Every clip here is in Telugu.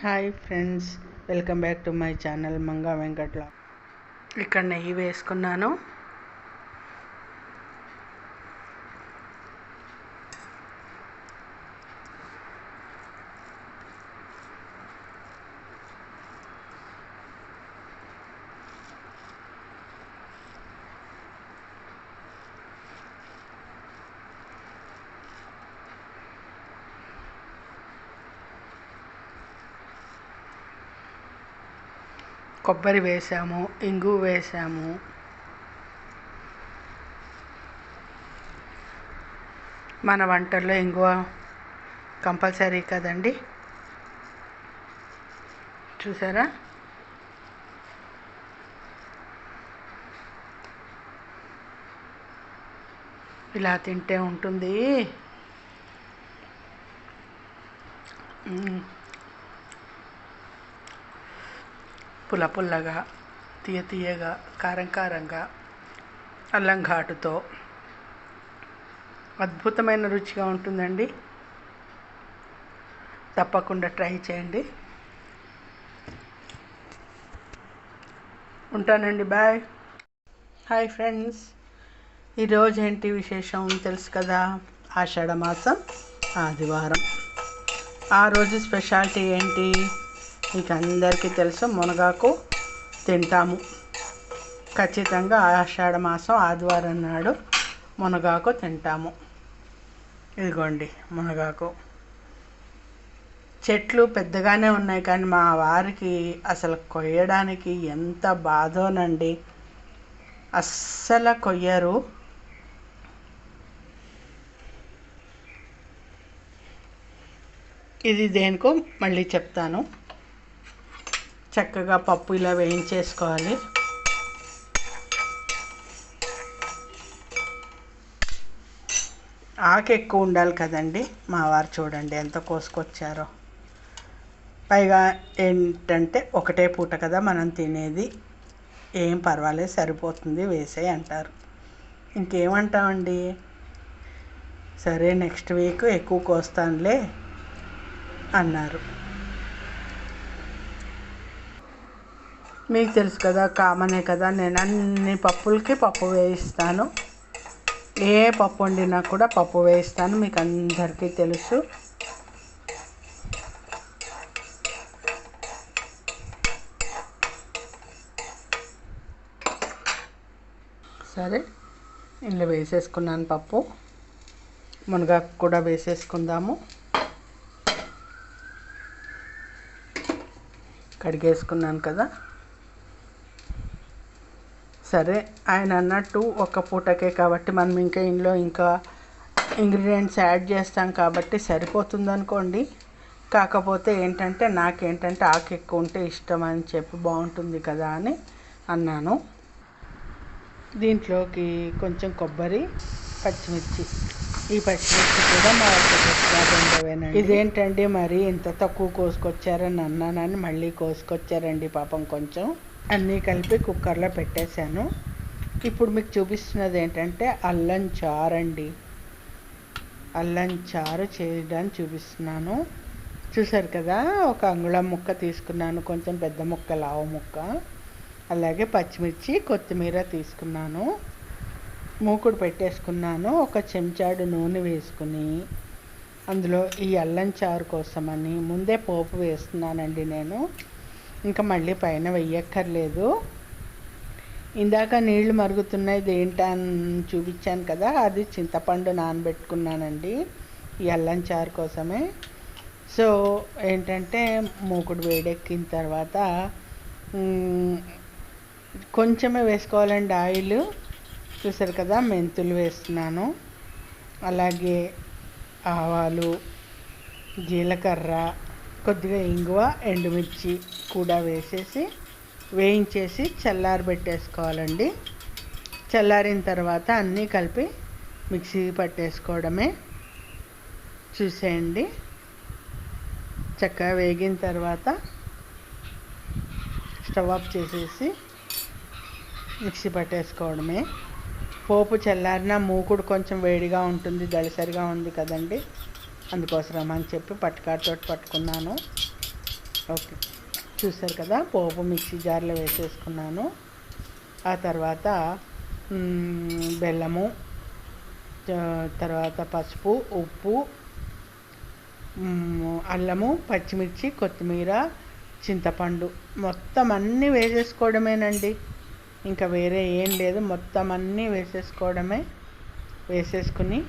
Hi friends, welcome back to my channel Manga Venkatla. ఇక్కడ నెయ్యి వేసుకున్నాను. కొబ్బరి వేసాము, ఇంగు వేసాము. మన వంటల్లో ఇంగువ కంపల్సరీ కదండి. చూసారా? ఇలా తింటే ఉంటుంది. పుల్ల పుల్లగా, తీయగా, కారంగా, అల్లం ఘాటుతో అద్భుతమైన రుచిగా ఉంటుందండి. తప్పకుండా ట్రై చేయండి. ఉంటానండి, బాయ్. హాయ్ ఫ్రెండ్స్, ఈరోజు ఏంటి విశేషం తెలుసు కదా. ఆషాఢ మాసం ఆదివారం. ఆ రోజు స్పెషాలిటీ ఏంటి మీకు అందరికీ తెలుసు. మునగాకు తింటాము ఖచ్చితంగా. ఆషాఢ మాసం ఆదివారం నాడు మునగాకు తింటాము. ఇదిగోండి మునగాకు. చెట్లు పెద్దగానే ఉన్నాయి, కానీ మా వారికి అసలు కొయ్యడానికి ఎంత బాధోనండి. అస్సలు కొయ్యరు. ఇది దేనికో మళ్ళీ చెప్తాను. చక్కగా పప్పు ఇలా వేయించేసుకోవాలి. ఆకు ఎక్కువ ఉండాలి కదండి. మా వారు చూడండి ఎంత కోసుకొచ్చారో. పైగా ఏంటంటే ఒకటే పూట కదా మనం తినేది, ఏం పర్వాలేదు సరిపోతుంది వేసేయి అంటారు. ఇంకేమంటామండి. సరే నెక్స్ట్ వీక్ ఎక్కువ కోస్తానులే అన్నారు. మీకు తెలుసు కదా, కామనే కదా. నేను అన్ని పప్పులకి పప్పు వేయిస్తాను. ఏ పప్పు వండినా కూడా పప్పు వేయిస్తాను, మీకు అందరికీ తెలుసు. సరే, ఇందులో వేసేసుకున్నాను పప్పు. మునగాకు కూడా వేసేసుకుందాము. కడిగేసుకున్నాను కదా. సరే, ఆయన అన్నట్టు ఒక్క పూటకే కాబట్టి మనం ఇందులో ఇంకా ఇంగ్రీడియంట్స్ యాడ్ చేస్తాం కాబట్టి సరిపోతుంది అనుకోండి. కాకపోతే ఏంటంటే నాకేంటంటే ఆకు ఎక్కువ ఉంటే ఇష్టం అని చెప్పి బాగుంటుంది కదా అని అన్నాను. దీంట్లోకి కొంచెం కొబ్బరి, పచ్చిమిర్చి. ఈ పచ్చిమిర్చి కూడా మా రెండవేనండి. ఇదేంటండి మరి ఇంత తక్కువ కోసుకొచ్చారని అన్నానని మళ్ళీ కోసుకొచ్చారండి పాపం. కొంచెం అన్నీ కలిపి కుక్కర్లో పెట్టేశాను. ఇప్పుడు మీకు చూపిస్తున్నది ఏంటంటే అల్లం చారు అండి. అల్లం చారు చేయడానికి చూపిస్తున్నాను. చూసారు కదా, ఒక అంగుళం ముక్క తీసుకున్నాను, కొంచెం పెద్ద ముక్క, లావు ముక్క. అలాగే పచ్చిమిర్చి, కొత్తిమీర తీసుకున్నాను. మూకుడు పెట్టేసుకున్నాను. ఒక చెంచాడు నూనె వేసుకుని అందులో ఈ అల్లం చారు కోసమని ముందే పోపు వేస్తున్నానండి నేను. ఇంకా మళ్ళీ పైన వెయ్యక్కర్లేదు. ఇందాక నీళ్లు మరుగుతున్నాయి దేంటని చూపించాను కదా, అది చింతపండు నానబెట్టుకున్నానండి ఈ అల్లం చారు కోసమే. సో ఏంటంటే మూకుడు వేడెక్కిన తర్వాత కొంచెమే వేసుకోవాలండి ఆయిల్. చూసారు కదా, మెంతులు వేస్తున్నాను. అలాగే ఆవాలు, జీలకర్ర, కొద్దిగా ఇంగువ, ఎండుమిర్చి కూడా వేసేసి వేయించేసి చల్లారబెట్టేసుకోవాలండి. చల్లారిన తర్వాత అన్నీ కలిపి మిక్సీ పట్టేసుకోవడమే. చూసేయండి, చక్కగా వేగిన తర్వాత స్టవ్ ఆఫ్ చేసేసి మిక్సీ పట్టేసుకోవడమే. పోపు చల్లారిన మూకుడు కొంచెం వేడిగా ఉంటుంది, దళసరిగా ఉంది కదండి, అందుకోసం అని చెప్పి పట్టుకాడతోటి పట్టుకున్నాను. ఓకే, చూసారు కదా, పోపు మిక్సీ జార్లో వేసేసుకున్నాను. ఆ తర్వాత బెల్లము, తర్వాత పసుపు, ఉప్పు, అల్లము, పచ్చిమిర్చి, కొత్తిమీర, చింతపండు మొత్తం అన్నీ వేసేసుకోవడమేనండి. ఇంకా వేరే ఏం లేదు, మొత్తం అన్నీ వేసేసుకోవడమే. వేసేసుకుని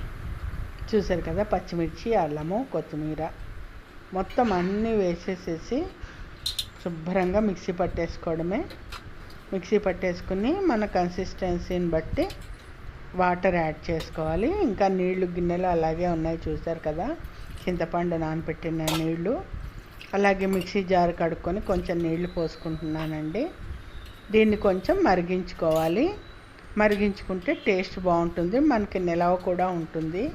చూసారు కదా, పచ్చిమిర్చి, అల్లము, కొత్తిమీర మొత్తం అన్నీ వేసేసేసి శుభ్రంగా మిక్సీ పట్టేసుకోవడమే. మిక్సీ పట్టేసుకుని మన కన్సిస్టెన్సీని బట్టి వాటర్ యాడ్ చేసుకోవాలి. ఇంకా నీళ్లు గిన్నెలు అలాగే ఉన్నాయి, చూసారు కదా, చింతపండు నానబెట్టిన నీళ్లు. అలాగే మిక్సీ జార్ కడుక్కొని కొంచెం నీళ్లు పోసుకుంటున్నానండి. దీన్ని కొంచెం మరిగించుకోవాలి. మరిగించుకుంటే టేస్ట్ బాగుంటుంది, మనకి నిలవ కూడా ఉంటుంది.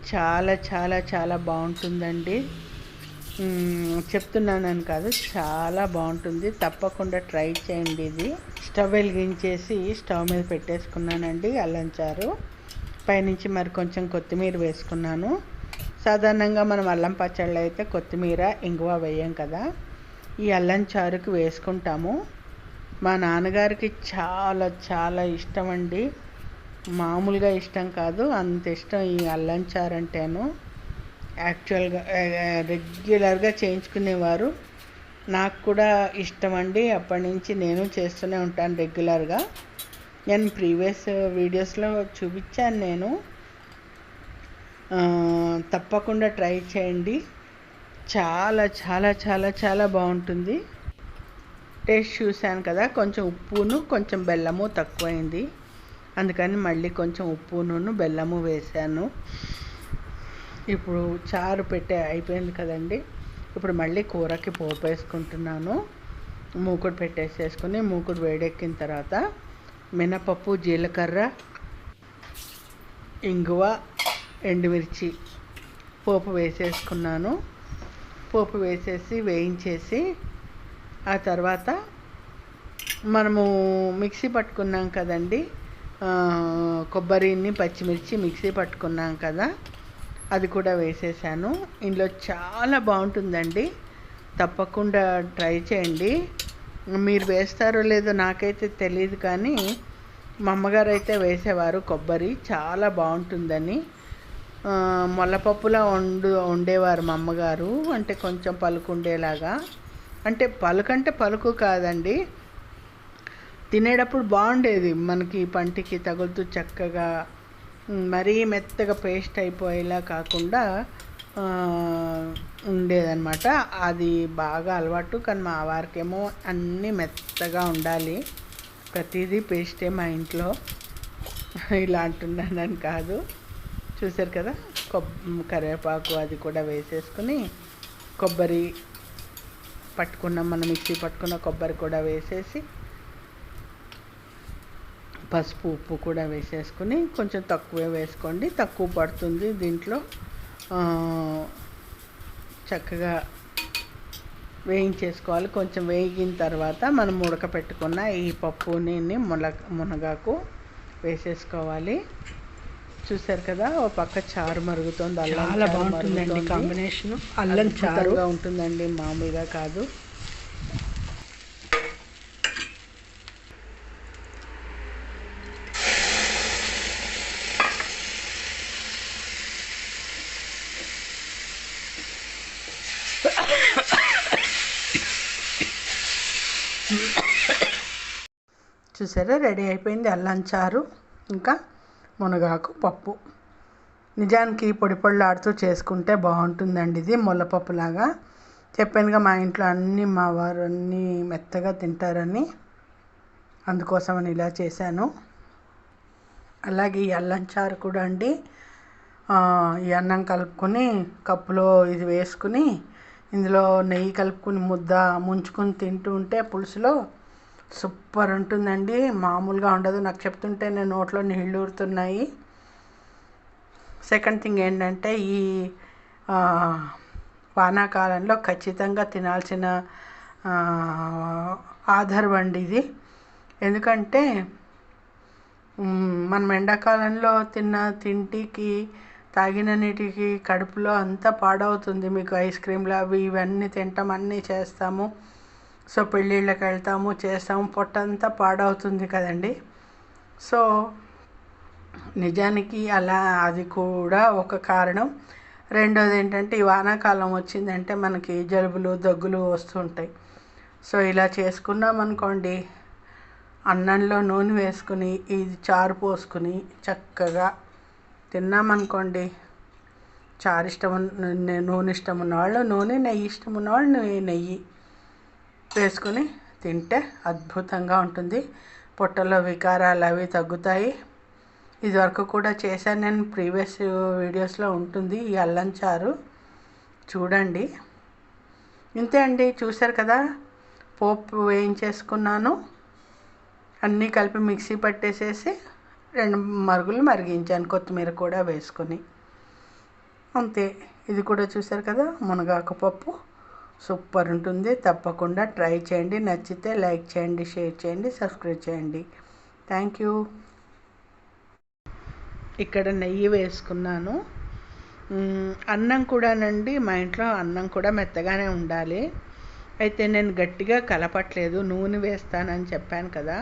చాలా చాలా చాలా బాగుంటుందండి. చెప్తున్నానని కాదు, చాలా బాగుంటుంది. తప్పకుండా ట్రై చేయండి. ఇది స్టవ్ వెలిగించేసి స్టవ్ మీద పెట్టేసుకున్నానండి అల్లం చారు. పైనుంచి మరి కొంచెం కొత్తిమీర వేసుకున్నాను. సాధారణంగా మనం అల్లం పచ్చళ్ళు అయితే కొత్తిమీర, ఇంగువ వేయం కదా, ఈ అల్లం చారుకి వేసుకుంటాము. మా నాన్నగారికి చాలా చాలా ఇష్టం అండి, మామూలుగా ఇష్టం కాదు, అంత ఇష్టం ఈ అల్లం చారు అంటేను. యాక్చువల్గా రెగ్యులర్గా చేయించుకునేవారు. నాకు కూడా ఇష్టం అండి, అప్పటి నుంచి నేను చేస్తూనే ఉంటాను రెగ్యులర్గా. నేను ప్రీవియస్ వీడియోస్లో చూపించాను నేను. తప్పకుండా ట్రై చేయండి, చాలా చాలా చాలా చాలా బాగుంటుంది. టేస్ట్ చూశాను కదా, కొంచెం ఉప్పును కొంచెం బెల్లము తక్కువైంది, అందుకని మళ్ళీ కొంచెం ఉప్పును బెల్లము వేసాను. ఇప్పుడు చారు అయిపోయింది కదండి. ఇప్పుడు మళ్ళీ కూరకి పోపు వేసుకుంటున్నాను. మూకుడు పెట్టేసేసుకుని, మూకుడు వేడెక్కిన తర్వాత మినపప్పు, జీలకర్ర, ఇంగువ, ఎండుమిర్చి పోపు వేసేసుకున్నాను. పోపు వేసేసి వేయించేసి, ఆ తర్వాత మనము మిక్సీ పట్టుకున్నాం కదండి, కొబ్బరిని, పచ్చిమిర్చి మిక్సీ పట్టుకున్నాం కదా, అది కూడా వేసేసాను. ఇందులో చాలా బాగుంటుందండి, తప్పకుండా ట్రై చేయండి. మీరు వేస్తారో లేదో నాకైతే తెలియదు, కానీ మా అమ్మగారు అయితే వేసేవారు కొబ్బరి, చాలా బాగుంటుందని. మొల్లపప్పులా వండేవారు మా అమ్మగారు, అంటే కొంచెం పలుకు ఉండేలాగా. అంటే పలుకంటే పలుకు కాదండి, తినేటప్పుడు బాగుండేది, మనకి పంటికి తగులుతూ చక్కగా, మరీ మెత్తగా పేస్ట్ అయిపోయేలా కాకుండా ఉండేదన్నమాట. అది బాగా అలవాటు. కానీ మా వారికేమో అన్నీ మెత్తగా ఉండాలి, ప్రతిదీ పేస్టే మా ఇంట్లో. ఇలా అంటున్నానని కాదు. చూసారు కదా, కరివేపాకు అది కూడా వేసేసుకుని, కొబ్బరి పట్టుకున్నాం, మనం మిక్సీ పట్టుకున్న కొబ్బరి కూడా వేసేసి, పసుపు, ఉప్పు కూడా వేసేసుకుని, కొంచెం తక్కువే వేసుకోండి, తక్కువ పడుతుంది దీంట్లో. చక్కగా వేయించేసుకోవాలి. కొంచెం వేగిన తర్వాత మనం ఉడకపెట్టుకున్న ఈ పప్పుని మునగాకు వేసేసుకోవాలి. చూసారు కదా, ఓ పక్క చారు మరుగుతుంది, చాలా బాగుంటుందండి కాంబినేషన్. అల్లం చారుగా ఉంటుందండి, మామూలుగా కాదు. చూసారా, రెడీ అయిపోయింది అల్లం చారు, ఇంకా మునగాకు పప్పు. నిజానికి పొడి పొడిలాడుతూ చేసుకుంటే బాగుంటుందండి ఇది, ముల్లపప్పులాగా. చెప్పానుగా, మా ఇంట్లో మా వారు అన్నీ మెత్తగా తింటారని, అందుకోసమని ఇలా చేశాను. అలాగే ఈ అల్లం చారు కూడా అండి, ఈ అన్నం కలుపుకొని కప్పులో ఇది వేసుకుని, ఇందులో నెయ్యి కలుపుకుని ముద్ద ముంచుకొని తింటూ ఉంటే పులుసులో సూపర్ ఉంటుందండి, మామూలుగా ఉండదు. నాకు చెప్తుంటే నేను నోట్లో నీళ్ళు ఊరుతున్నాయి. సెకండ్ థింగ్ ఏంటంటే, ఈ వానాకాలంలో ఖచ్చితంగా తినాల్సిన ఆధారం అండి ఇది. ఎందుకంటే మనం ఎండాకాలంలో తిన్న తిండికి తాగిన నీటికి కడుపులో అంతా పాడవుతుంది. మీకు ఐస్ క్రీమ్లు అవి ఇవన్నీ తింటాం, అన్నీ చేస్తాము. సో పెళ్ళిళ్ళకి వెళ్తాము, చేస్తాము, పొట్టంతా పాడవుతుంది కదండి. సో నిజానికి అలా అది కూడా ఒక కారణం. రెండోది ఏంటంటే ఈ వానాకాలం వచ్చిందంటే మనకి జలుబులు దగ్గులు వస్తుంటాయి. సో ఇలా చేసుకున్నాం అనుకోండి, అన్నంలో నూనె వేసుకుని ఇది చారు పోసుకుని చక్కగా తిన్నామనుకోండి, చారు ఇష్టం నూనె ఇష్టం ఉన్నవాళ్ళు నూనె, నెయ్యి ఇష్టం ఉన్నవాళ్ళు నెయ్యి వేసుకుని తింటే అద్భుతంగా ఉంటుంది. పొట్టలో వికారాలు అవి తగ్గుతాయి. ఇదివరకు కూడా చేశాను నేను, ప్రీవియస్ వీడియోస్లో ఉంటుంది ఈ అల్లం చారు, చూడండి. ఇంతే అండి, చూశారు కదా. పోపు వేయించేసుకున్నాను, అన్నీ కలిపి మిక్సీ పట్టేసేసి 2 మరుగులు మరిగించాను, కొత్తిమీర కూడా వేసుకొని. అంతే. ఇది కూడా చూశారు కదా, మునగాకు పప్పు సూపర్ ఉంటుంది. తప్పకుండా ట్రై చేయండి. నచ్చితే లైక్ చేయండి, షేర్ చేయండి, సబ్స్క్రైబ్ చేయండి. Thank you. ఇక్కడ నెయ్యి వేసుకున్నాను. అన్నం కూడానండి, మా ఇంట్లో అన్నం కూడా మెత్తగానే ఉండాలి. అయితే నేను గట్టిగా కలపట్లేదు, నూనె వేస్తానని చెప్పాను కదా,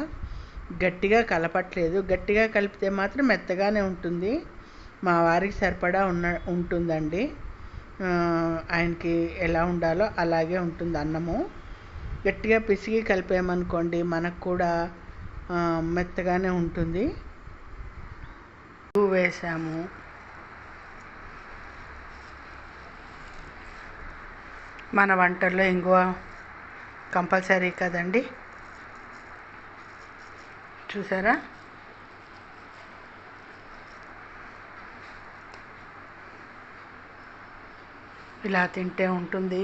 గట్టిగా కలపట్లేదు. గట్టిగా కలిపితే మాత్రం మెత్తగానే ఉంటుంది. మా వారికి సరిపడా ఉంటుందండి. ఆయనకి ఎలా ఉండాలో అలాగే ఉంటుంది అన్నము. గట్టిగా పిసిగి కలిపామనుకోండి మనకు కూడా మెత్తగానే ఉంటుంది. వేసాము. మన వంటల్లో ఇంగువ కంపల్సరీ కదండి. చూసారా, ఇలా తింటే ఉంటుంది.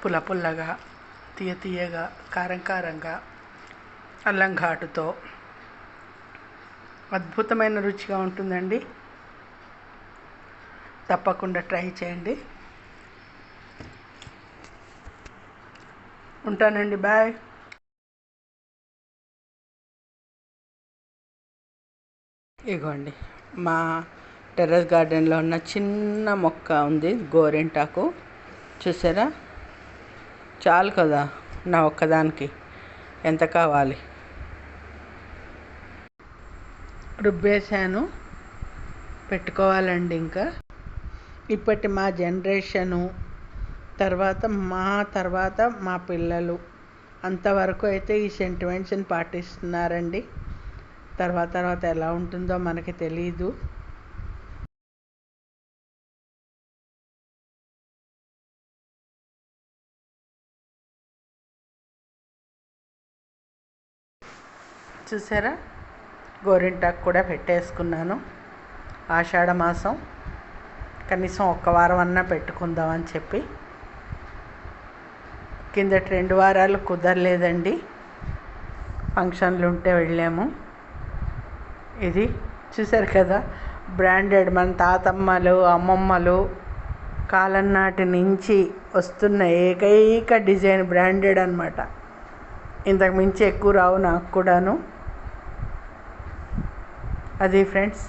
పుల్ల పుల్లగా, తీయ తీయగా, కారం కారంగా, అల్లం ఘాటుతో అద్భుతమైన రుచిగా ఉంటుందండి. తప్పకుండా ట్రై చేయండి. ఉంటానండి, బాయ్. ఇగోండి, మా టెర్రస్ గార్డెన్లో ఉన్న చిన్న మొక్క ఉంది, గోరింటాకు. చూసారా, చాలు కదా నా ఒక్కదానికి, ఎంత కావాలి. రుబ్బేశాను, పెట్టుకోవాలండి. ఇంకా ఇప్పటి మా జనరేషను తర్వాత మా పిల్లలు అంతవరకు అయితే ఈ సెంటిమెంట్స్ని పాటిస్తున్నారండి. తర్వాత ఎలా ఉంటుందో మనకి తెలీదు. చూసారా, గోరింటాకు కూడా పెట్టేసుకున్నాను. ఆషాఢ మాసం కనీసం 1 వారం అన్నా పెట్టుకుందామని చెప్పి. కిందటి 2 వారాలు కుదరలేదండి, ఫంక్షన్లు ఉంటే వెళ్ళాము. ఇది చూసారు కదా, బ్రాండెడ్, మన తాతమ్మలు అమ్మమ్మలు కాలం నాటి నుంచి వస్తున్న ఏకైక డిజైన్ బ్రాండెడ్ అన్నమాట. ఇంతకు మించి ఎక్కువ రావు నాకు కూడాను. అది ఫ్రెండ్స్.